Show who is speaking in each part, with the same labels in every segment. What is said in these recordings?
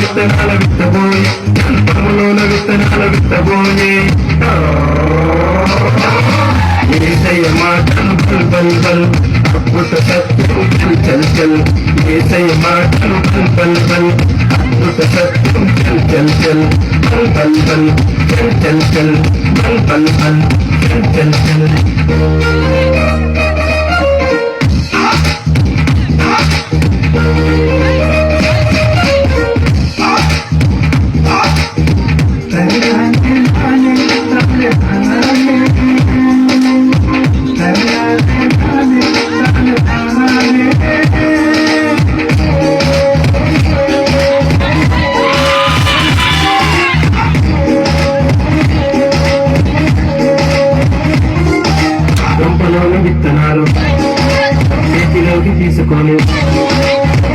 Speaker 1: విత్తనాల విత్తబోయే పొలములోన విత్తనాల విత్తబోయే ఏసయ్య మాటలు బల్ బల్ బల్ అద్భుత సత్యం చల్ చల్ చల్ ఏసయ్య మాటలు బల్ బల్ బల్ అద్భుత సత్యం చల్ చల్ చల్ బల్ బల్ బల్ చల్ చల్ చల్ బల్ బల్ బల్ చల్ చల్ చల్ గొప్పలోని విత్తనాలు చేతిలోకి తీసుకొని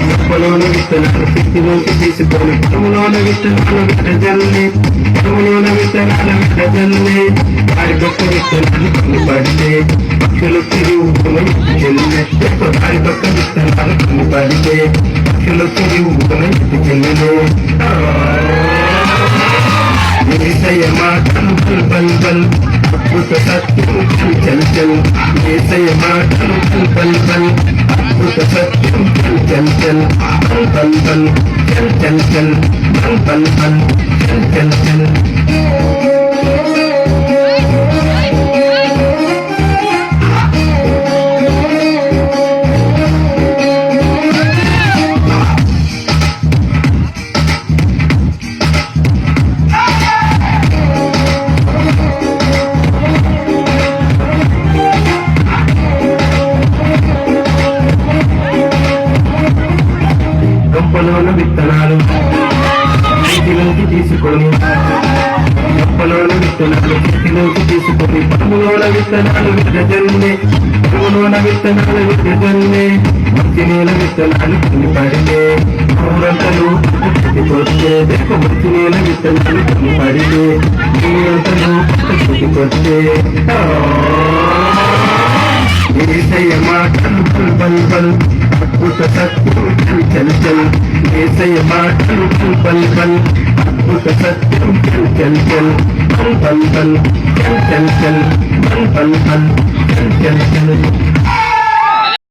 Speaker 1: గొప్పలోని విత్తనాలు చేతిలోకి తీసుకొని పొలంలోని విత్తనాలు విడజల్లి పొలంలోని విత్తనాలు విడజల్లి వారి గొప్ప విత్తనాలు కొన్ని పడితే పక్షులు తిరుగుకుని చెల్లినట్టే వారి గొప్ప విత్తనాలు కొన్ని పడితే పక్షులు తిరుగుకుని చెల్లినే ఏసయ్య మాటలు బల్ బల్ బల్ అద్భుత సత్యం చల్ చల్ చల్ ఏసయ్య మాటలు బల్ బల్ బల్ అద్భుత సత్యం చల్ చల్ చల్ బల్ బల్ బల్ చల్ చల్ చల్ బల్ బల్ బల్ చల్ చల్ చల్ గొప్పలోన విత్తనాలు చేతిలోకి తీసుకొని గొప్పలోన విత్తనాలు చేతిలోకి తీసుకొని పొలములోన విత్తనాలు విడజల్లి పొలములోన విత్తనాలు విడజల్లి మంచి నేల విత్తనాలు కొన్ని పడితే ఊరంతలు కొట్టే మంచి నేల విత్తనాలు కొన్ని పడితే ఊరంతలు కొట్టే ఏసయ్య మాటలు బల్ బల్ బల్ అద్భుత సత్యం చల్ చల్ చల్ ఏసయ్య మాటలు బల్ బల్ బల్ అద్భుత సత్యం చల్ చల్ చల్ బల్ బల్ బల్ చల్ చల్ చల్ బల్ బల్ బల్ చల్ చల్ చల్